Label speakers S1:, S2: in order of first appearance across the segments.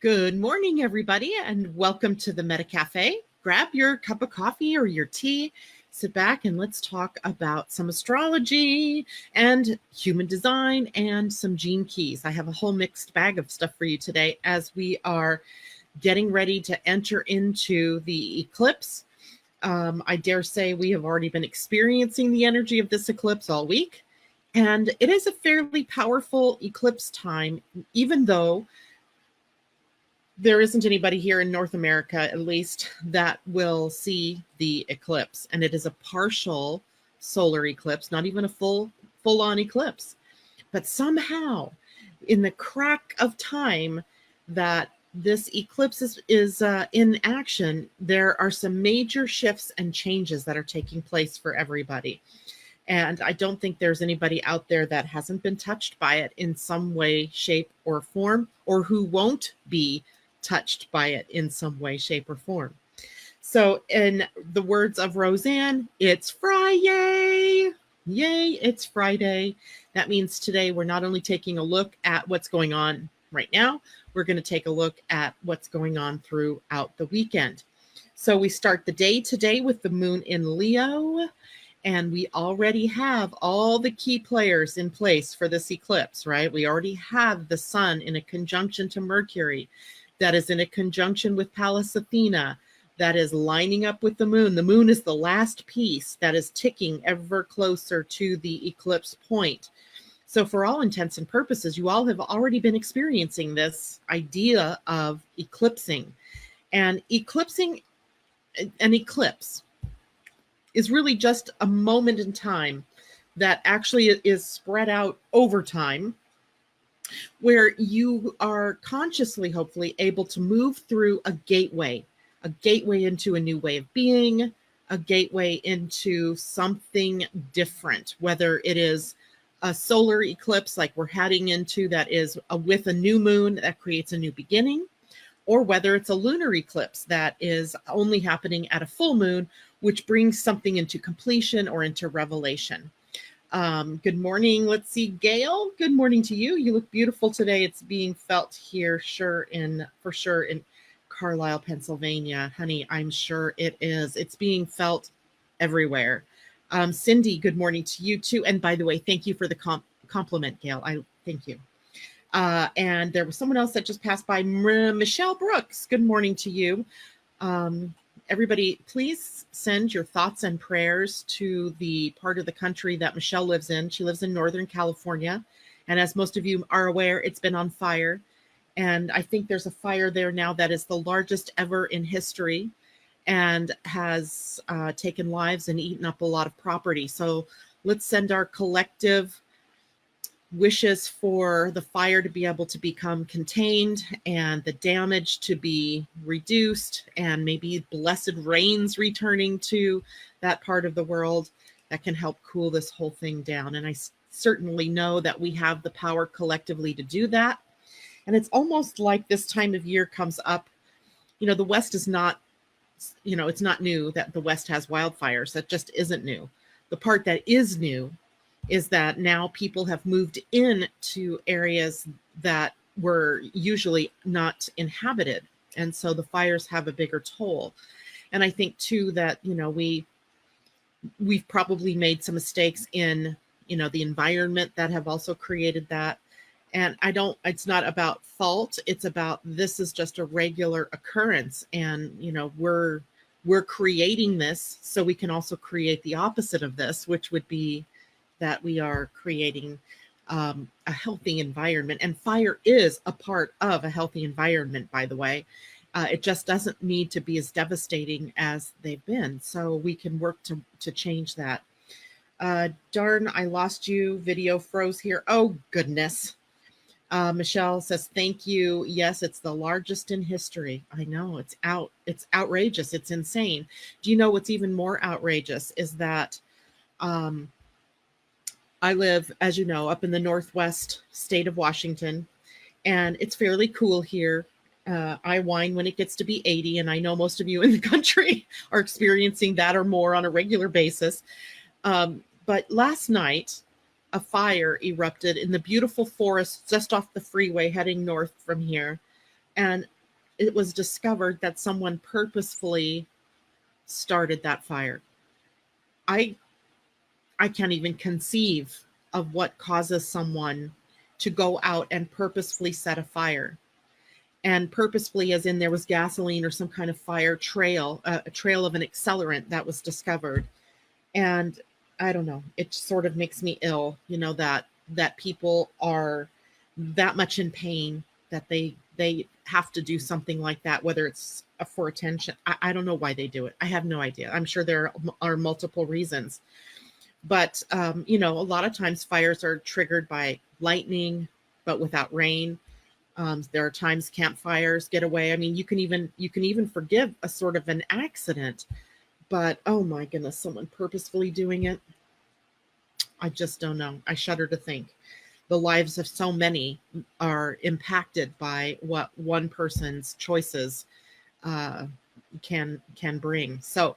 S1: Good morning, everybody, and welcome to the Meta Cafe. Grab your cup of coffee or your tea, sit back, and let's talk about some astrology and human design and some gene keys. I have a whole mixed bag of stuff for you today as we are getting ready to enter into the eclipse. I dare say we have already been experiencing the energy of this eclipse all week, and it is a fairly powerful eclipse time, even though there isn't anybody here in North America, at least, that will see the eclipse. And it is a partial solar eclipse, not even a full-on eclipse. But somehow, in the crack of time that this eclipse is in action, there are some major shifts and changes that are taking place for everybody. And I don't think there's anybody out there that hasn't been touched by it in some way, shape, or form, or who won't be touched by it in some way, shape, or form. So in the words of Roseanne, it's FriYAY. Yay, it's Friday. That means today we're not only taking a look at what's going on right now, we're going to take a look at what's going on throughout the weekend. So we start the day today with the moon in Leo, and we already have all the key players in place for this eclipse, right? We already have the sun in a conjunction to Mercury, that is in a conjunction with Pallas Athena, that is lining up with the moon. The moon is the last piece that is ticking ever closer to the eclipse point. So for all intents and purposes, you all have already been experiencing this idea of eclipsing. And eclipsing, an eclipse is really just a moment in time that actually is spread out over time, where you are consciously, hopefully, able to move through a gateway into a new way of being, a gateway into something different, whether it is a solar eclipse like we're heading into that is with a new moon that creates a new beginning, or whether it's a lunar eclipse that is only happening at a full moon, which brings something into completion or into revelation. Good morning. Let's see, Gail. Good morning to you. You look beautiful today. It's being felt here, for sure in Carlisle, Pennsylvania. Honey, I'm sure it is. It's being felt everywhere. Cindy, good morning to you too. And by the way, thank you for the compliment, Gail. I thank you. And there was someone else that just passed by, Michelle Brooks. Good morning to you. Everybody, please send your thoughts and prayers to the part of the country that Michelle lives in. She lives in Northern California. And as most of you are aware, it's been on fire. And I think there's a fire there now that is the largest ever in history and has taken lives and eaten up a lot of property. So let's send our collective wishes for the fire to be able to become contained and the damage to be reduced, and maybe blessed rains returning to that part of the world that can help cool this whole thing down. And I certainly know that we have the power collectively to do that. And it's almost like this time of year comes up, the West is not, it's not new that the West has wildfires. That just isn't new. The part that is new is that now people have moved into areas that were usually not inhabited. And so the fires have a bigger toll. And I think too that, we've probably made some mistakes in, the environment that have also created that. And it's not about fault. It's about, this is just a regular occurrence. And, we're creating this so we can also create the opposite of this, which would be that we are creating a healthy environment. And fire is a part of a healthy environment, by the way. It just doesn't need to be as devastating as they've been. So we can work to change that. Darn, I lost you. Video froze here. Oh, goodness. Michelle says, thank you. Yes, it's the largest in history. I know, it's outrageous. It's insane. Do you know what's even more outrageous is that I live, as you know, up in the northwest state of Washington, and it's fairly cool here. I whine when it gets to be 80, and I know most of you in the country are experiencing that or more on a regular basis. But last night, a fire erupted in the beautiful forest just off the freeway heading north from here. And it was discovered that someone purposefully started that fire. I I can't even conceive of what causes someone to go out and purposefully set a fire. And purposefully, as in there was gasoline or some kind of fire trail, a trail of an accelerant that was discovered. And I don't know, it sort of makes me ill, that people are that much in pain that they have to do something like that, whether it's for attention. I don't know why they do it. I have no idea. I'm sure there are multiple reasons. But, a lot of times fires are triggered by lightning, but without rain. There are times campfires get away. I mean, you can even forgive a sort of an accident, but oh my goodness, someone purposefully doing it. I just don't know. I shudder to think. The lives of so many are impacted by what one person's choices can bring. So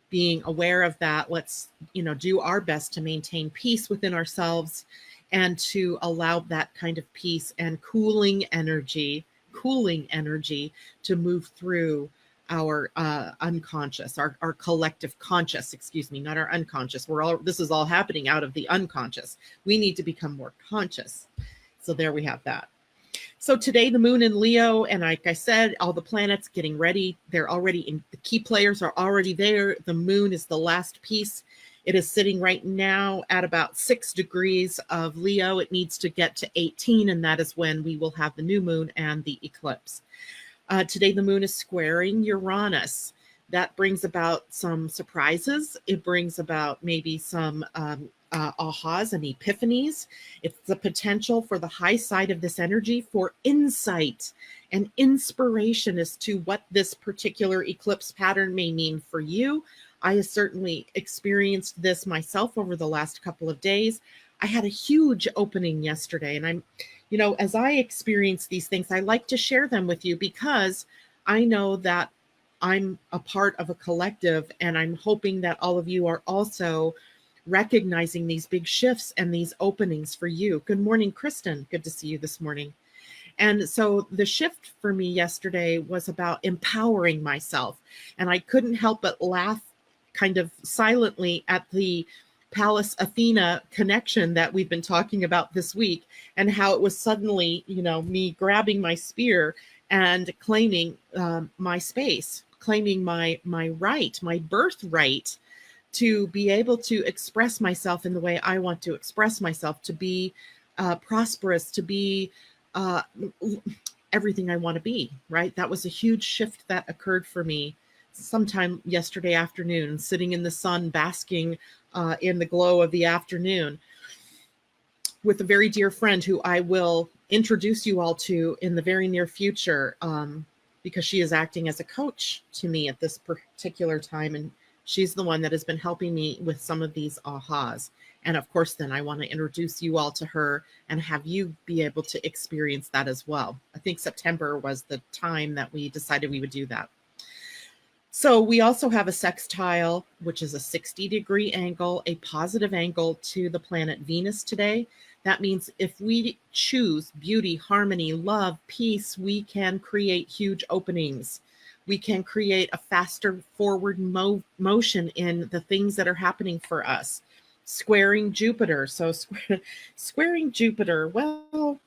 S1: being aware of that, let's do our best to maintain peace within ourselves and to allow that kind of peace and cooling energy to move through our unconscious, our collective conscious, excuse me, not our unconscious. This is all happening out of the unconscious. We need to become more conscious. So there we have that. So today, the moon in Leo, and like I said, all the planets getting ready. They're already in, the key players are already there. The moon is the last piece. It is sitting right now at about 6 degrees of Leo. It needs to get to 18, and that is when we will have the new moon and the eclipse. Today, the moon is squaring Uranus. That brings about some surprises. It brings about maybe some ahas and epiphanies. It's the potential for the high side of this energy for insight and inspiration as to what this particular eclipse pattern may mean for you. I have certainly experienced this myself over the last couple of days. I had a huge opening yesterday, and as I experience these things, I like to share them with you because I know that I'm a part of a collective, and I'm hoping that all of you are also recognizing these big shifts and these openings for you. Good morning, Kristen. Good to see you this morning. And so the shift for me yesterday was about empowering myself. And I couldn't help but laugh kind of silently at the Pallas Athena connection that we've been talking about this week, and how it was suddenly, me grabbing my spear and claiming my space, claiming my right, my birthright to be able to express myself in the way I want to express myself, to be prosperous, to be everything I want to be, right? That was a huge shift that occurred for me sometime yesterday afternoon, sitting in the sun, basking in the glow of the afternoon with a very dear friend who I will introduce you all to in the very near future, because she is acting as a coach to me at this particular time. And she's the one that has been helping me with some of these ahas. And of course, then I want to introduce you all to her and have you be able to experience that as well. I think September was the time that we decided we would do that. So we also have a sextile, which is a 60-degree angle, a positive angle to the planet Venus today. That means if we choose beauty, harmony, love, peace, we can create huge openings. We can create a faster forward motion in the things that are happening for us. Squaring Jupiter. So squaring Jupiter, well,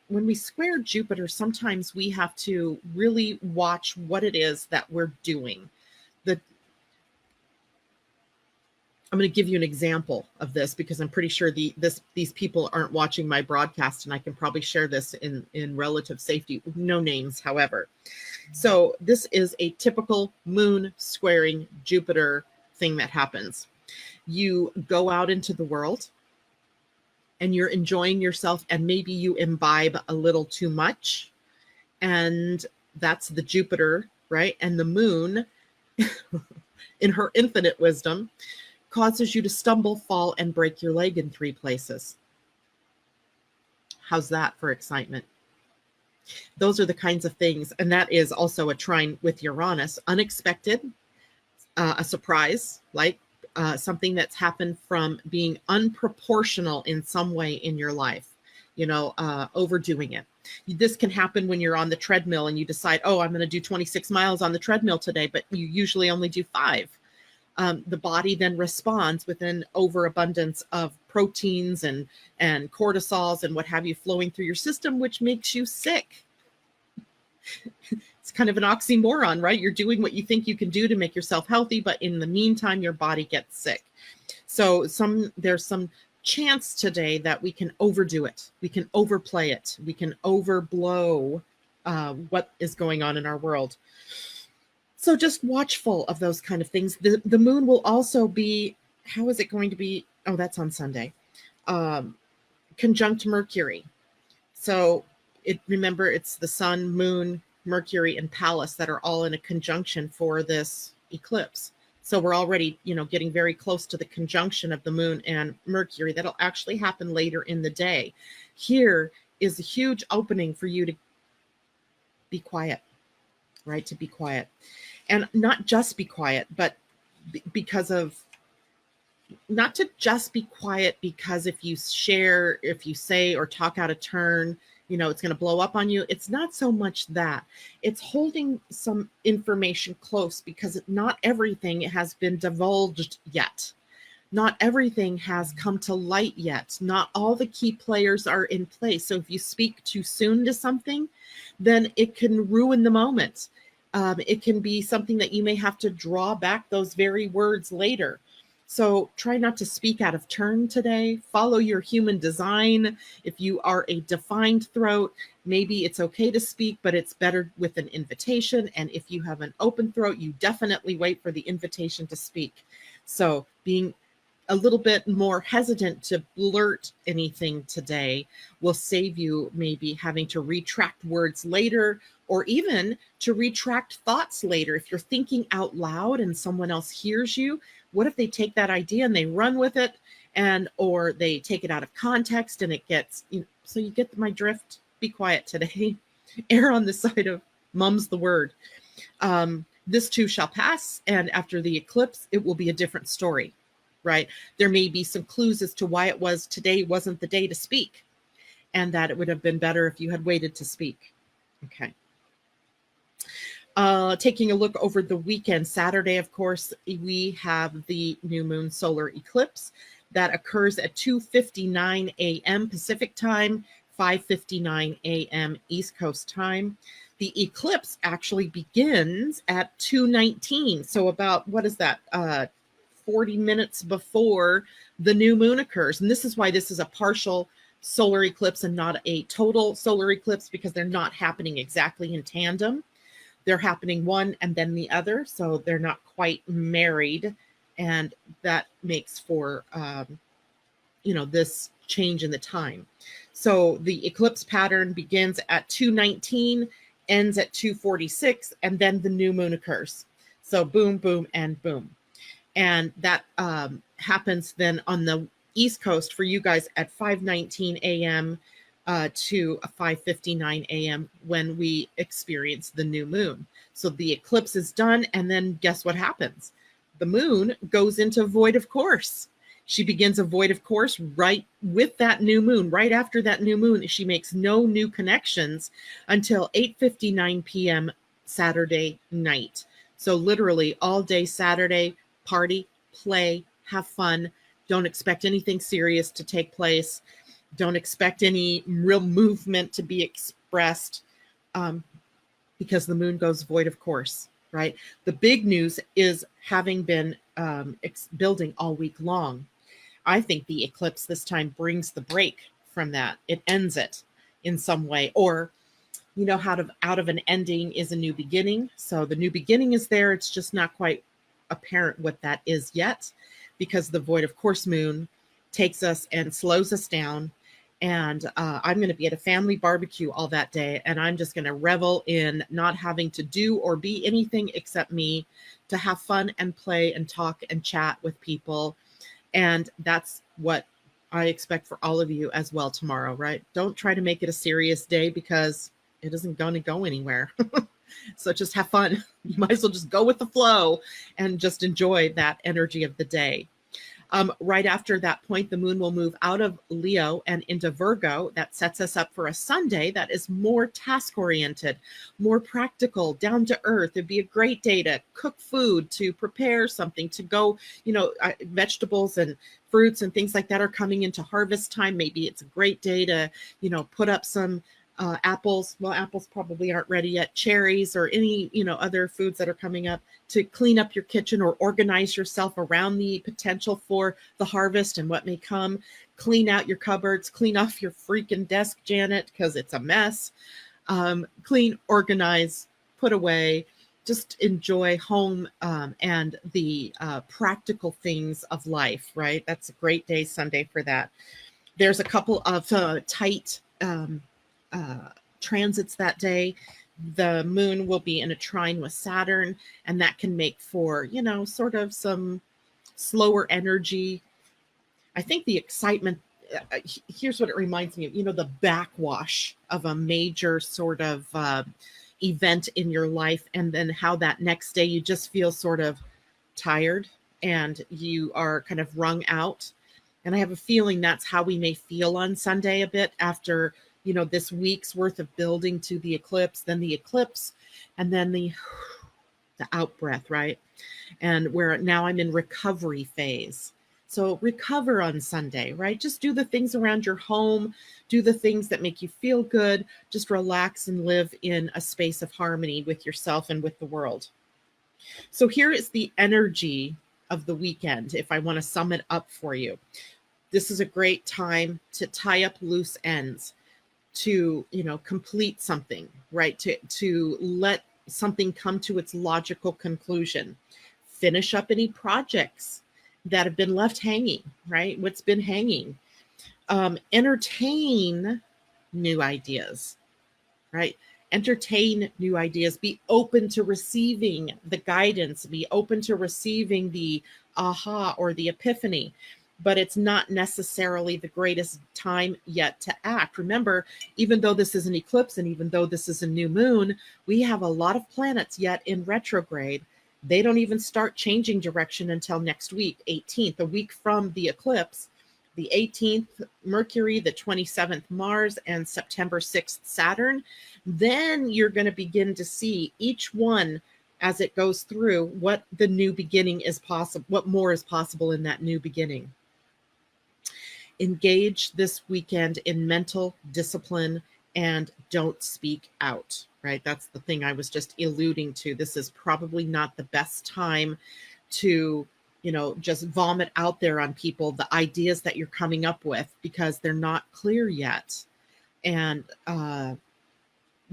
S1: when we square Jupiter, sometimes we have to really watch what it is that we're doing. I'm going to give you an example of this because I'm pretty sure these people aren't watching my broadcast, and I can probably share this in relative safety. No names, however. So this is a typical moon squaring Jupiter thing that happens. You go out into the world and you're enjoying yourself, and maybe you imbibe a little too much. And that's the Jupiter, right? And the moon, in her infinite wisdom, causes you to stumble, fall, and break your leg in 3 places. How's that for excitement? Those are the kinds of things. And that is also a trine with Uranus, unexpected, a surprise, like something that's happened from being unproportional in some way in your life, overdoing it. This can happen when you're on the treadmill and you decide, oh, I'm going to do 26 miles on the treadmill today, but you usually only do 5. The body then responds with an overabundance of proteins and cortisols and what have you flowing through your system, which makes you sick. It's kind of an oxymoron, right? You're doing what you think you can do to make yourself healthy, but in the meantime, your body gets sick. So there's some chance today that we can overdo it. We can overplay it. We can overblow what is going on in our world. So just watchful of those kind of things. The moon will also be, how is it going to be? Oh, that's on Sunday. Conjunct Mercury. So remember, it's the sun, moon, Mercury, and Pallas that are all in a conjunction for this eclipse. So we're already, getting very close to the conjunction of the moon and Mercury. That'll actually happen later in the day. Here is a huge opening for you to be quiet, right? To be quiet. And not just be quiet, but not to just be quiet because if you say or talk out of turn, it's going to blow up on you. It's not so much that. It's holding some information close because not everything has been divulged yet. Not everything has come to light yet. Not all the key players are in place. So if you speak too soon to something, then it can ruin the moment. It can be something that you may have to draw back those very words later. So try not to speak out of turn today. Follow your human design. If you are a defined throat, maybe it's okay to speak, but it's better with an invitation. And if you have an open throat, you definitely wait for the invitation to speak. So being a little bit more hesitant to blurt anything today will save you maybe having to retract words later, or even to retract thoughts later. If you're thinking out loud and someone else hears you, what if they take that idea and they run with it, or they take it out of context and it gets, so you get my drift. Be quiet today. Err on the side of mum's the word. This too shall pass, and after the eclipse, it will be a different story, right? There may be some clues as to why it was today wasn't the day to speak, and that it would have been better if you had waited to speak. Okay. Taking a look over the weekend, Saturday, of course, we have the new moon solar eclipse that occurs at 2:59 a.m. Pacific time, 5:59 a.m. East Coast time. The eclipse actually begins at 2:19. So about, 40 minutes before the new moon occurs. And this is why this is a partial solar eclipse and not a total solar eclipse, because they're not happening exactly in tandem. They're happening one and then the other, so they're not quite married, and that makes for this change in the time. So the eclipse pattern begins at 2:19, ends at 2:46, and then the new moon occurs. So boom, boom, and boom. And that happens then on the East Coast for you guys at 5:19 a.m. To 5:59 a.m. when we experience the new moon. So the eclipse is done, and then guess what happens? The moon goes into void of course. She begins a void of course right with that new moon. Right after that new moon, she makes no new connections until 8:59 p.m. Saturday night. So literally all day Saturday, party, play, have fun. Don't expect anything serious to take place. Don't expect any real movement to be expressed because the moon goes void of course, right? The big news is having been building all week long. I think the eclipse this time brings the break from that. It ends it in some way, or out of an ending is a new beginning. So the new beginning is there. It's just not quite apparent what that is yet, because the void of course moon takes us and slows us down. And I'm going to be at a family barbecue all that day, and I'm just going to revel in not having to do or be anything except me, to have fun and play and talk and chat with people. And that's what I expect for all of you as well tomorrow, right? Don't try to make it a serious day, because it isn't going to go anywhere. So just have fun. You might as well just go with the flow and just enjoy that energy of the day. Right after that point, the moon will move out of Leo and into Virgo. That sets us up for a Sunday that is more task oriented, more practical, down to earth. It'd be a great day to cook food, to prepare something, to go, vegetables and fruits and things like that are coming into harvest time. Maybe it's a great day to, put up some apples. Well, apples probably aren't ready yet. Cherries or any, other foods that are coming up, to clean up your kitchen or organize yourself around the potential for the harvest and what may come. Clean out your cupboards, clean off your freaking desk, Janet, because it's a mess. Clean, organize, put away, just enjoy home and the practical things of life, right? That's a great day, Sunday, for that. There's a couple of tight transits that day. The moon will be in a trine with Saturn, and that can make for, sort of some slower energy. I think the excitement, here's what it reminds me of, the backwash of a major sort of event in your life, and then how that next day you just feel sort of tired and you are kind of wrung out. And I have a feeling that's how we may feel on Sunday a bit after, this week's worth of building to the eclipse, then the eclipse, and then the out breath, right? And where now I'm in recovery phase. So recover on Sunday, right? Just do the things around your home, do the things that make you feel good, just relax and live in a space of harmony with yourself and with the world. So here is the energy of the weekend, if I want to sum it up for you. This is a great time to tie up loose ends, to, complete something, right? To let something come to its logical conclusion. Finish up any projects that have been left hanging, right? What's been hanging. Entertain new ideas, right? Entertain new ideas. Be open to receiving the guidance. Be open to receiving the aha or the epiphany. But it's not necessarily the greatest time yet to act. Remember, even though this is an eclipse and even though this is a new moon, we have a lot of planets yet in retrograde. They don't even start changing direction until next week, 18th, a week from the eclipse. The 18th, Mercury, the 27th, Mars, and September 6th, Saturn. Then you're going to begin to see each one as it goes through what the new beginning is possible, what more is possible in that new beginning. Engage this weekend in mental discipline and don't speak out, right? That's the thing I was just alluding to. This is probably not the best time to, just vomit out there on people the ideas that you're coming up with, because they're not clear yet. And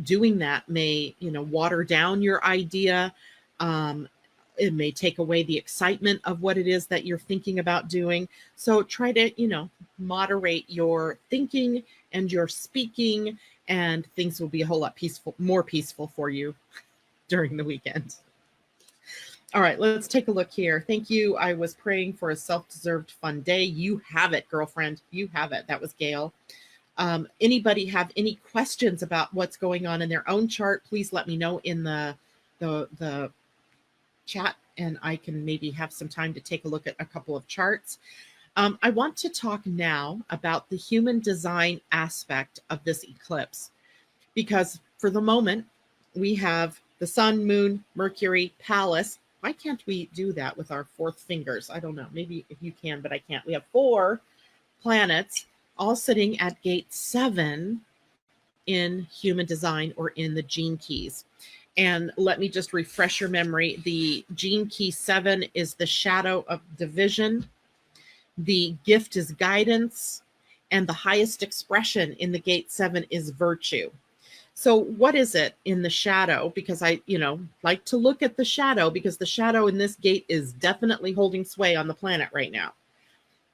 S1: doing that may, water down your idea. It may take away the excitement of what it is that you're thinking about doing. So try to, moderate your thinking and your speaking, and things will be a whole lot more peaceful for you during the weekend. All right, let's take a look here. Thank you. I was praying for a self-deserved fun day. You have it, girlfriend. You have it. That was Gail. Anybody have any questions about what's going on in their own chart? Please let me know in the chat, and I can maybe have some time to take a look at a couple of charts. I want to talk now about the human design aspect of this eclipse, because for the moment we have the Sun, Moon, Mercury, Pallas. Why can't we do that with our fourth fingers? I don't know. Maybe if you can, but I can't. We have 4 planets all sitting at gate 7 in human design, or in the gene keys. And let me just refresh your memory. The gene key 7 is the shadow of division. The gift is guidance. And the highest expression in the gate 7 is virtue. So what is it in the shadow? Because I, like to look at the shadow, because the shadow in this gate is definitely holding sway on the planet right now.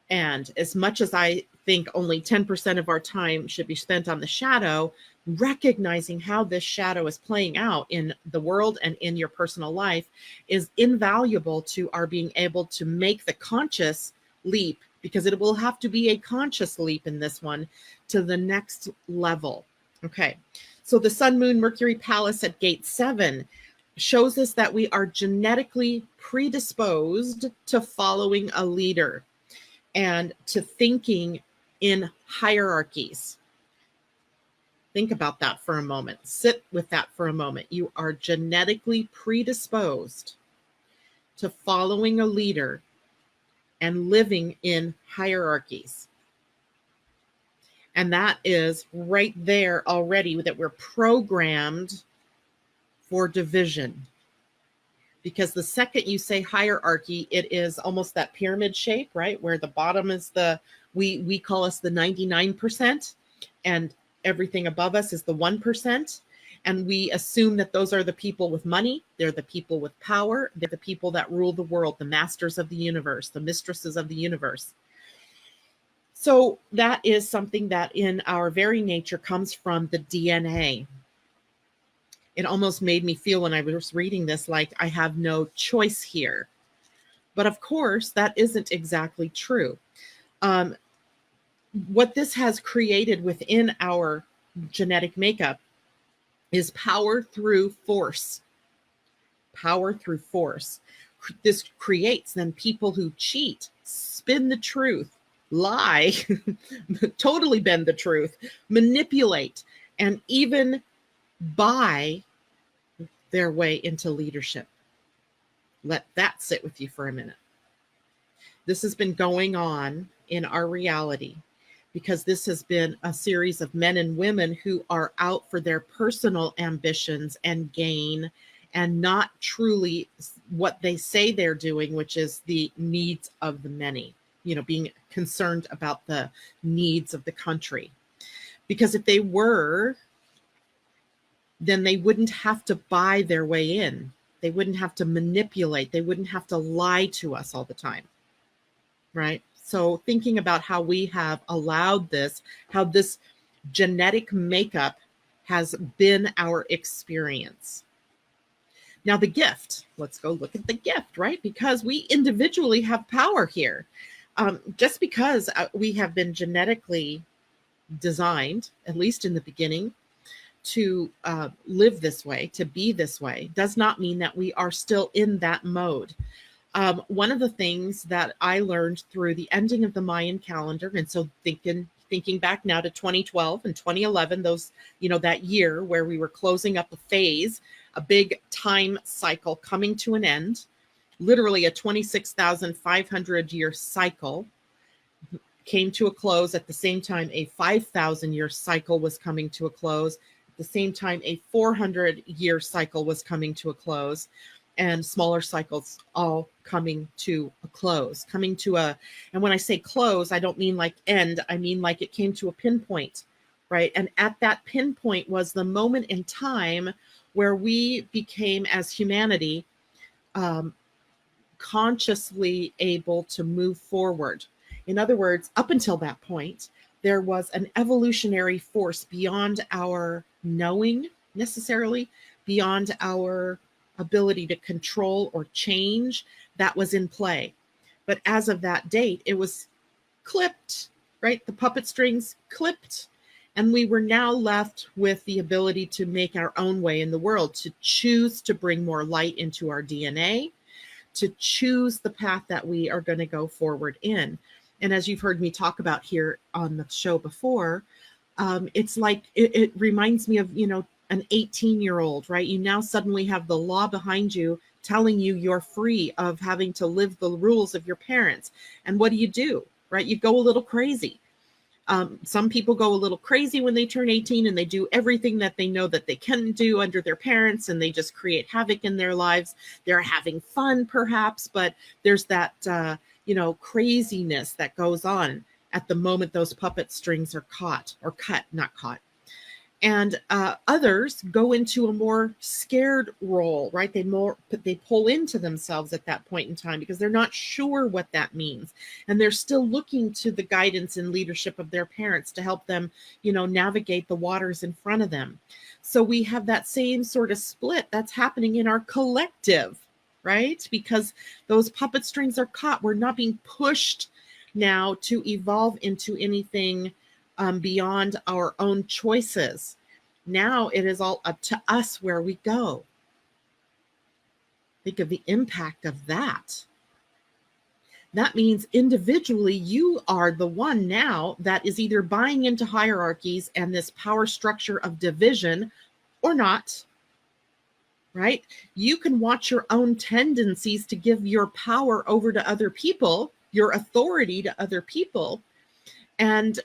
S1: And as much as I think only 10% of our time should be spent on the shadow, recognizing how this shadow is playing out in the world and in your personal life is invaluable to our being able to make the conscious leap, because it will have to be a conscious leap in this one, to the next level. Okay, so the Sun, Moon, Mercury, Pallas at gate 7 shows us that we are genetically predisposed to following a leader. and to thinking in hierarchies. Think about that for a moment. Sit with that for a moment. You are genetically predisposed to following a leader and living in hierarchies. And that is right there already, that we're programmed for division. Because the second you say hierarchy, it is almost that pyramid shape, right? Where the bottom is we call us the 99%, and everything above us is the 1%. And we assume that those are the people with money. They're the people with power. They're the people that rule the world, the masters of the universe, the mistresses of the universe. So that is something that in our very nature comes from the DNA. It almost made me feel when I was reading this like I have no choice here. But of course, that isn't exactly true. What this has created within our genetic makeup is power through force. Power through force. This creates then people who cheat, spin the truth, lie, totally bend the truth, manipulate, and even buy their way into leadership. Let that sit with you for a minute. This has been going on in our reality because this has been a series of men and women who are out for their personal ambitions and gain, and not truly what they say they're doing, which is the needs of the many, being concerned about the needs of the country. Because if they were, then they wouldn't have to buy their way in. They wouldn't have to manipulate. They wouldn't have to lie to us all the time, right? So thinking about how we have allowed this, how this genetic makeup has been our experience. Now the gift, let's go look at the gift, right? Because we individually have power here. Just because we have been genetically designed, at least in the beginning, to live this way, to be this way, does not mean that we are still in that mode. One of the things that I learned through the ending of the Mayan calendar, and so thinking back now to 2012 and 2011, those, that year where we were closing up a phase, a big time cycle coming to an end, literally a 26,500 year cycle came to a close. At the same time, a 5,000 year cycle was coming to a close. At the same time, a 400 year cycle was coming to a close, and smaller cycles all coming to a close, and when I say close, I don't mean like end, I mean like it came to a pinpoint, right? And at that pinpoint was the moment in time where we became, as humanity, consciously able to move forward. In other words, up until that point, there was an evolutionary force beyond our knowing necessarily, beyond our ability to control or change, that was in play. But as of that date, it was clipped, right? The puppet strings clipped. And we were now left with the ability to make our own way in the world, to choose to bring more light into our DNA, to choose the path that we are going to go forward in. And as you've heard me talk about here on the show before, it's like, it reminds me of, an 18-year-old, right? You now suddenly have the law behind you telling you you're free of having to live the rules of your parents. And what do? Right? You go a little crazy. Some people go a little crazy when they turn 18 and they do everything that they know that they can do under their parents, and they just create havoc in their lives. They're having fun perhaps, but there's that, craziness that goes on at the moment those puppet strings are caught or cut, not caught. And others go into a more scared role, right? They pull into themselves at that point in time because they're not sure what that means. And they're still looking to the guidance and leadership of their parents to help them, navigate the waters in front of them. So we have that same sort of split that's happening in our collective, right? Because those puppet strings are caught. We're not being pushed now to evolve into anything beyond our own choices. Now it is all up to us where we go. Think of the impact of that. That means individually, you are the one now that is either buying into hierarchies and this power structure of division or not, right? You can watch your own tendencies to give your power over to other people, your authority to other people. And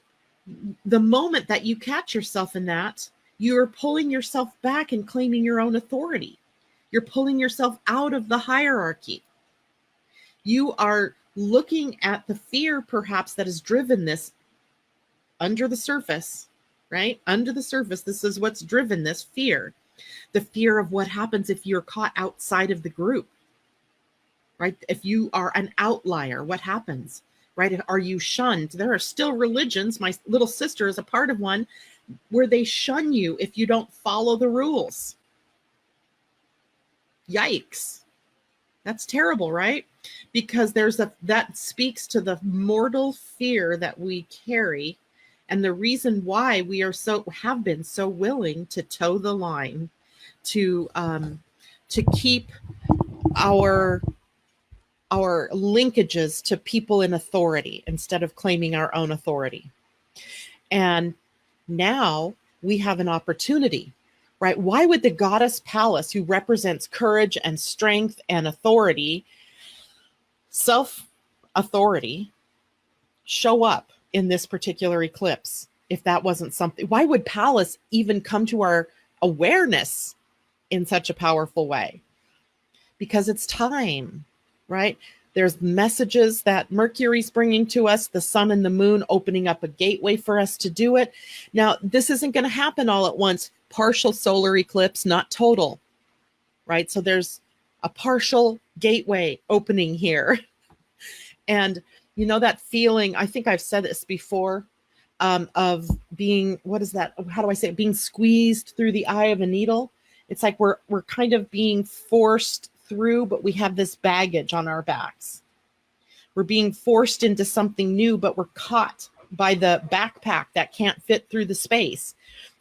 S1: the moment that you catch yourself in that, you're pulling yourself back and claiming your own authority. You're pulling yourself out of the hierarchy. You are looking at the fear, perhaps, that has driven this under the surface, right? Under the surface, this is what's driven this fear. The fear of what happens if you're caught outside of the group, right? If you are an outlier, what happens, right? Are you shunned? There are still religions. My little sister is a part of one where they shun you if you don't follow the rules. Yikes. That's terrible, right? Because that speaks to the mortal fear that we carry, and the reason why we have been so willing to toe the line, to keep our linkages to people in authority instead of claiming our own authority. And now we have an opportunity, right? Why would the goddess Pallas, who represents courage and strength and authority, self-authority, show up in this particular eclipse if that wasn't something? Why would Pallas even come to our awareness in such a powerful way? Because it's time, right? There's messages that Mercury's bringing to us, the sun and the moon opening up a gateway for us to do it. Now, this isn't going to happen all at once. Partial solar eclipse, not total, right? So there's a partial gateway opening here. And you know that feeling, I think I've said this before, of being, what is that? How do I say it? Being squeezed through the eye of a needle. It's like we're kind of being forced through, but we have this baggage on our backs. We're being forced into something new, but we're caught by the backpack that can't fit through the space.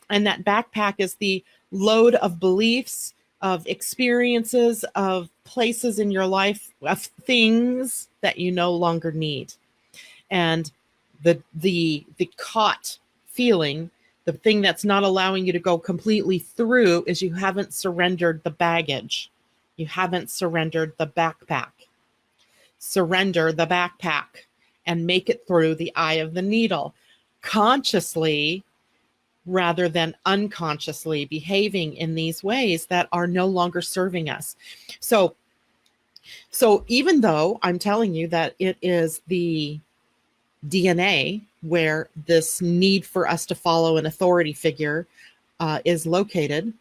S1: And that backpack is the load of beliefs, of experiences, of places in your life, of things that you no longer need. And the caught feeling, the thing that's not allowing you to go completely through, is you haven't surrendered the baggage. You haven't surrendered the backpack. Surrender the backpack and make it through the eye of the needle, consciously rather than unconsciously behaving in these ways that are no longer serving us. So even though I'm telling you that it is the DNA where this need for us to follow an authority figure is located,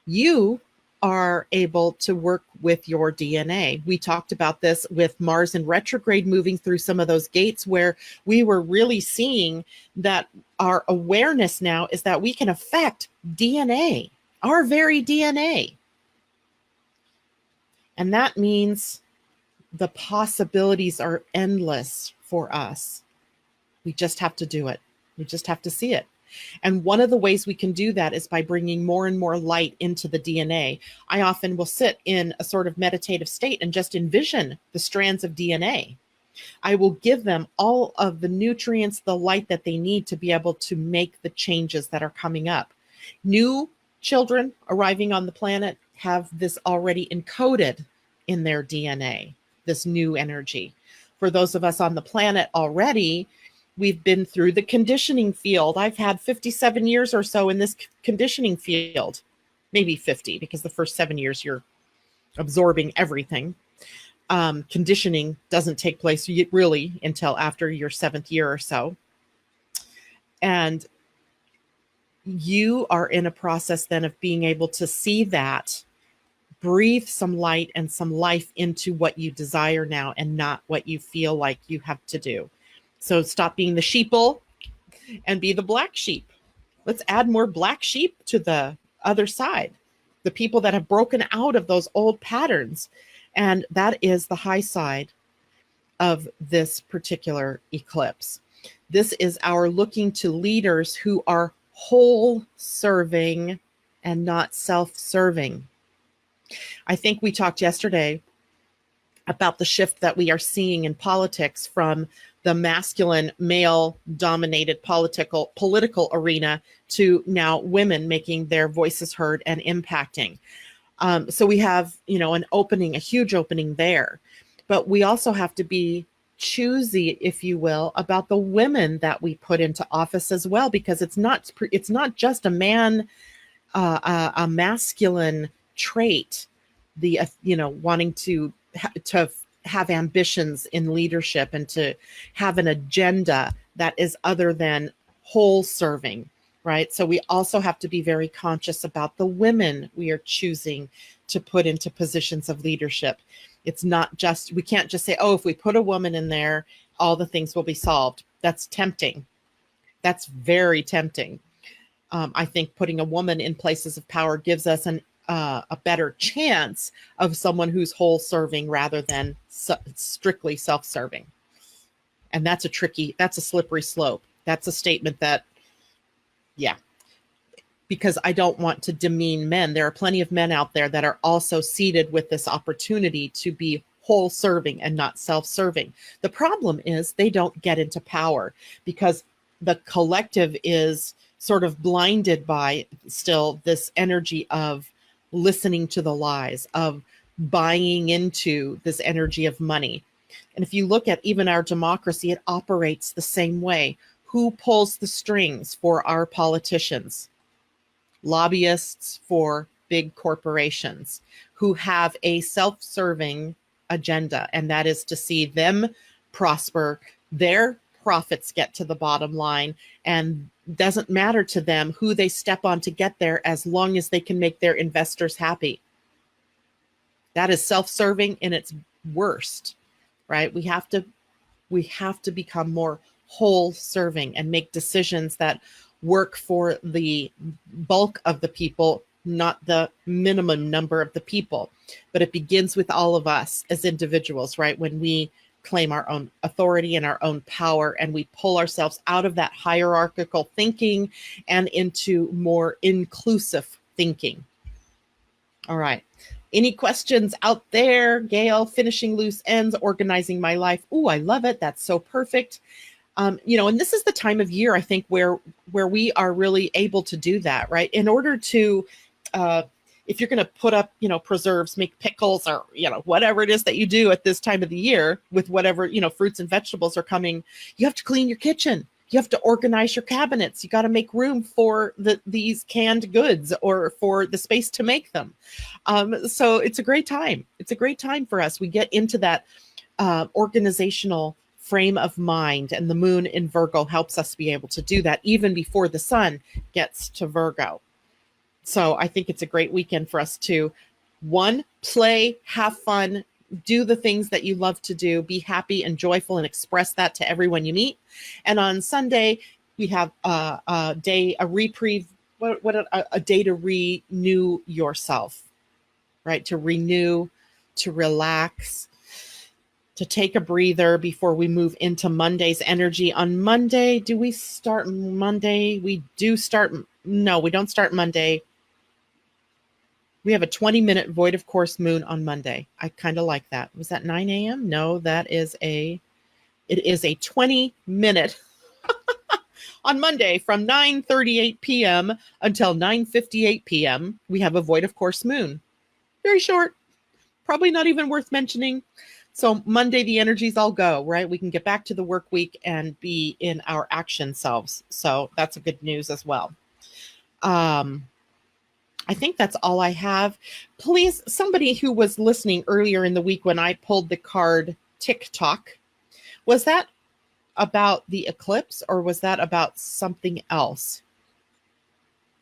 S1: you are able to work with your DNA. We talked about this with Mars in retrograde, moving through some of those gates where we were really seeing that our awareness now is that we can affect DNA, our very DNA. And that means the possibilities are endless for us. We just have to do it. We just have to see it. And one of the ways we can do that is by bringing more and more light into the DNA. I often will sit in a sort of meditative state and just envision the strands of DNA. I will give them all of the nutrients, the light that they need to be able to make the changes that are coming up. New children arriving on the planet have this already encoded in their DNA, this new energy. For those of us on the planet already, we've been through the conditioning field. I've had 57 years or so in this conditioning field, maybe 50, because the first 7 years you're absorbing everything. Conditioning doesn't take place really until after your 7th year or so. And you are in a process then of being able to see that, breathe some light and some life into what you desire now and not what you feel like you have to do. So stop being the sheeple and be the black sheep. Let's add more black sheep to the other side, the people that have broken out of those old patterns. And that is the high side of this particular eclipse. This is our looking to leaders who are whole serving and not self-serving. I think we talked yesterday about the shift that we are seeing in politics from the masculine, male-dominated political arena to now women making their voices heard and impacting. So we have, an opening, a huge opening there. But we also have to be choosy, if you will, about the women that we put into office as well, because it's not just a masculine trait, the wanting to have ambitions in leadership and to have an agenda that is other than whole serving, right? So we also have to be very conscious about the women we are choosing to put into positions of leadership. It's not just, we can't just say, oh, if we put a woman in there, all the things will be solved. That's tempting. That's very tempting. I think putting a woman in places of power gives us a better chance of someone who's whole serving rather than strictly self-serving. And that's a slippery slope. That's a statement that, because I don't want to demean men. There are plenty of men out there that are also seated with this opportunity to be whole serving and not self-serving. The problem is they don't get into power because the collective is sort of blinded by still this energy of listening to the lies, of buying into this energy of money. And if you look at even our democracy, it operates the same way. Who pulls the strings for our politicians? Lobbyists for big corporations who have a self-serving agenda, and that is to see them prosper, their profits get to the bottom line, and doesn't matter to them who they step on to get there as long as they can make their investors happy. That is self-serving in its worst, right? We have to become more whole serving and make decisions that work for the bulk of the people, not the minimum number of the people. But it begins with all of us as individuals, right? When we claim our own authority and our own power, and we pull ourselves out of that hierarchical thinking and into more inclusive thinking. All right. Any questions out there? Gail, finishing loose ends, organizing my life. Ooh, I love it. That's so perfect. And this is the time of year, I think, where we are really able to do that, right? In order to, if you're going to put up, preserves, make pickles, or, whatever it is that you do at this time of the year with whatever, fruits and vegetables are coming, you have to clean your kitchen. You have to organize your cabinets. You got to make room for these canned goods or for the space to make them. So it's a great time. It's a great time for us. We get into that organizational frame of mind, and the moon in Virgo helps us be able to do that even before the sun gets to Virgo. So I think it's a great weekend for us to, one, play, have fun, do the things that you love to do, be happy and joyful, and express that to everyone you meet. And on Sunday, we have a day to renew yourself, right? To renew, to relax, to take a breather before we move into Monday's energy. On Monday, do we start Monday? We do start. No, we don't start Monday. We have a 20-minute void of course moon on Monday. I kind of like that. Was that 9 a.m.? No, it is a 20-minute on Monday from 9:38 p.m. until 9:58 p.m. We have a void of course moon. Very short, probably not even worth mentioning. So Monday, the energies all go, right? We can get back to the work week and be in our action selves. So that's a good news as well. I think that's all I have. Please, somebody who was listening earlier in the week when I pulled the card TikTok, was that about the eclipse or was that about something else?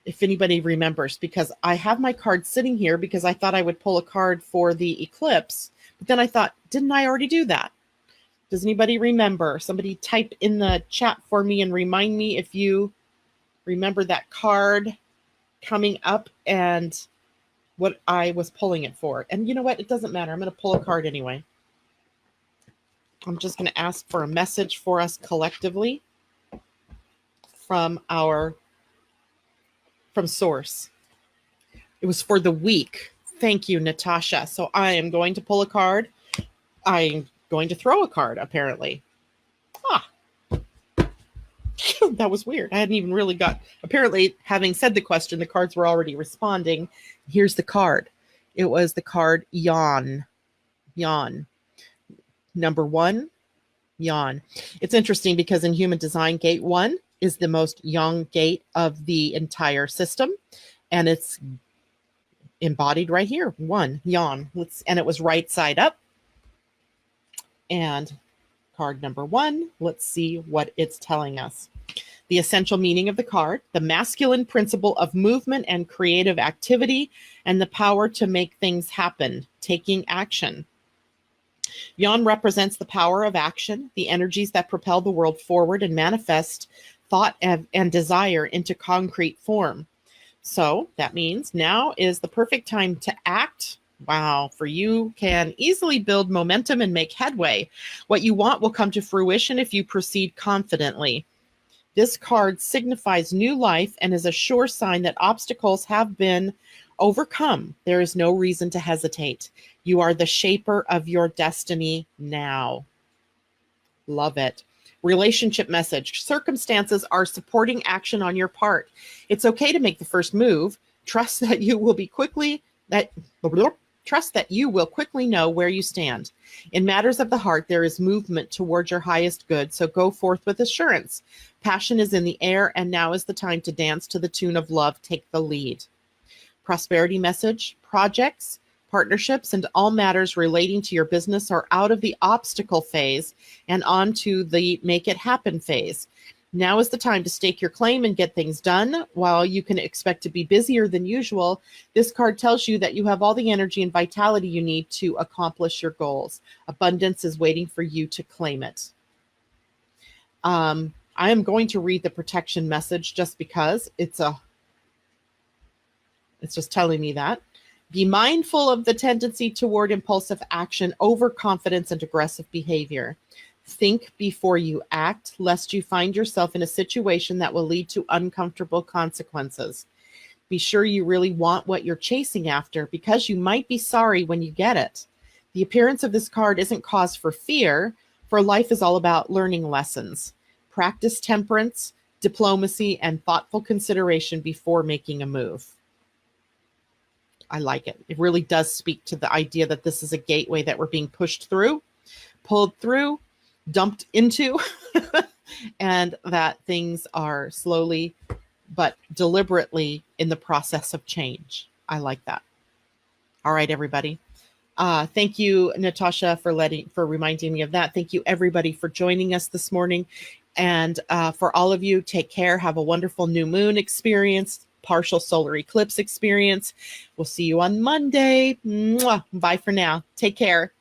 S1: If anybody remembers, because I have my card sitting here because I thought I would pull a card for the eclipse. But then I thought, didn't I already do that? Does anybody remember? Somebody type in the chat for me and remind me if you remember that card coming up and what I was pulling it for. And you know what? It doesn't matter. I'm going to pull a card anyway. I'm just going to ask for a message for us collectively from source. It was for the week. Thank you, Natasha. So I am going to pull a card. I'm going to throw a card, apparently. Ah, that was weird. I hadn't even really apparently, having said the question, the cards were already responding. Here's the card. It was the card yawn. Yawn. Number 1, yawn. It's interesting because in human design, gate 1 is the most yang gate of the entire system. And it's embodied right here. 1, yawn. And it was right side up. And card number 1, let's see what it's telling us. The essential meaning of the card, the masculine principle of movement and creative activity, and the power to make things happen, taking action. Yan represents the power of action, the energies that propel the world forward and manifest thought and desire into concrete form. So that means now is the perfect time to act. Wow, for you can easily build momentum and make headway. What you want will come to fruition if you proceed confidently. This card signifies new life and is a sure sign that obstacles have been overcome. There is no reason to hesitate. You are the shaper of your destiny now. Love it. Relationship message. Circumstances are supporting action on your part. It's okay to make the first move. Trust that you will quickly know where you stand. In matters of the heart, there is movement towards your highest good, so go forth with assurance. Passion is in the air, and now is the time to dance to the tune of love. Take the lead. Prosperity message. Projects, partnerships, and all matters relating to your business are out of the obstacle phase and on to the make it happen phase. Now is the time to stake your claim and get things done. While you can expect to be busier than usual, this card tells you that you have all the energy and vitality you need to accomplish your goals. Abundance is waiting for you to claim it. I am going to read the protection message just because it's just telling me that. Be mindful of the tendency toward impulsive action, overconfidence, and aggressive behavior. Think before you act, lest you find yourself in a situation that will lead to uncomfortable consequences. Be sure you really want what you're chasing after, because you might be sorry when you get it. The appearance of this card isn't cause for fear, for life is all about learning lessons. Practice temperance, diplomacy, and thoughtful consideration before making a move. I like it. It really does speak to the idea that this is a gateway that we're being pushed through, pulled through, dumped into, and that things are slowly but deliberately in the process of change. I like that. All right, everybody. Thank you, Natasha, for reminding me of that. Thank you, everybody, for joining us this morning. And for all of you, take care. Have a wonderful new moon experience, partial solar eclipse experience. We'll see you on Monday. Mwah. Bye for now. Take care.